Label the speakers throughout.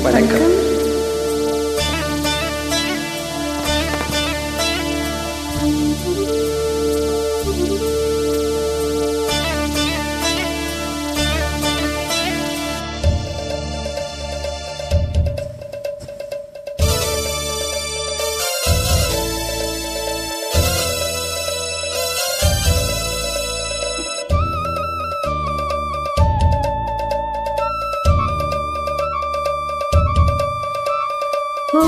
Speaker 1: வணக்கம்.
Speaker 2: ஓ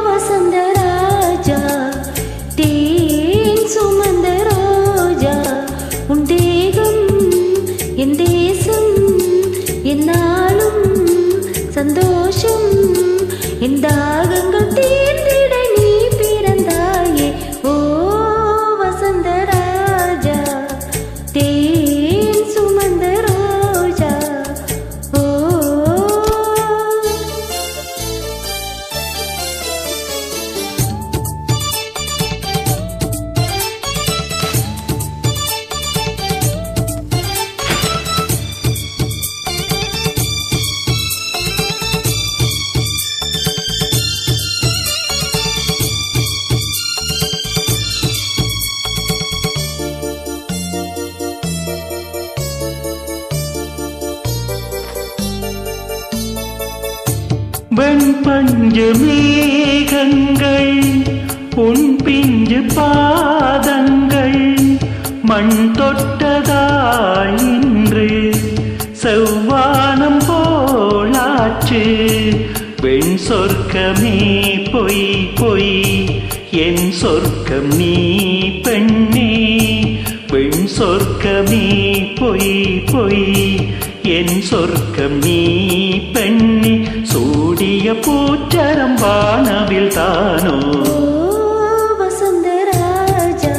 Speaker 2: வசந்த ராஜா, தேன் சுமந்த ரோஜா, உன் தேகம் என் தேசம், என்னாலும் சந்தோஷம், என் தாகங்கள் தீர்ந்திட நீ பிறந்தாயே. ஓ வசந்த ராஜா, தேன் சுமந்த ரோஜா. ஓ
Speaker 3: வெண்பஞ்சு மேகங்கள் உன் பிஞ்சு பாதங்கள் மண் தொட்டதால் இன்று செவ்வானம் போலாச்சு. வெண் சொர்க்கமே பொய் பொய், என் சொர்க்கம் நீ பெண்ணே. வெண் சொர்க்கமே பொய் பொய், என் சொர்க்கம் நீ பெண்ணே. சூடிய பூச்சரம் வானவில் தானோ
Speaker 2: வசந்த ராஜா,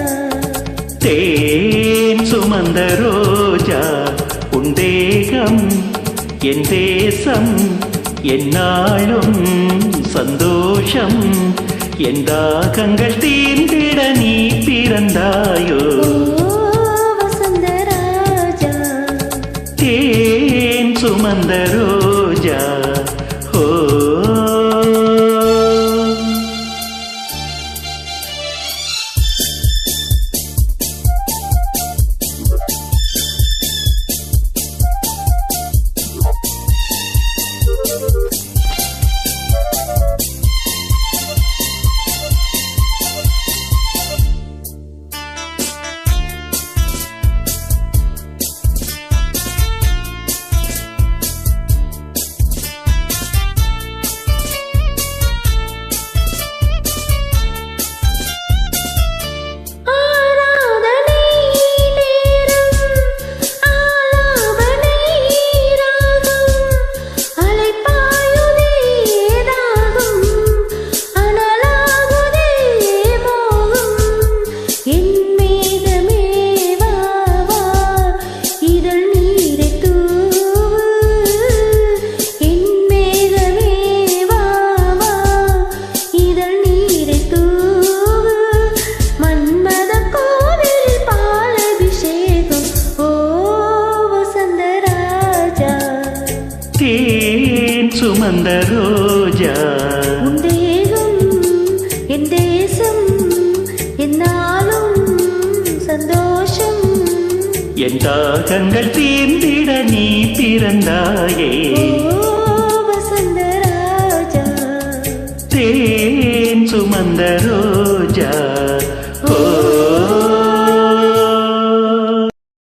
Speaker 3: தேன் சுமந்த ரோஜா. உன் தேகம் என் தேசம், என்னாலும் சந்தோஷம், என் தாகங்கள் தீர்ந்திட நீ பிறந்தாயோ.
Speaker 2: வசந்த ராஜா,
Speaker 3: தேன் சுமந்த ரோஜா. ஓ தேன் சுமந்த ரோஜா,
Speaker 2: உன் தேகம் என் தேசம், என்னாலும் சந்தோஷம்,
Speaker 3: என் தாகங்கள் தீர்ந்திட நீ பிறந்தாயே.
Speaker 2: வசந்த ராஜா,
Speaker 3: தேன் சுமந்த ரோஜா.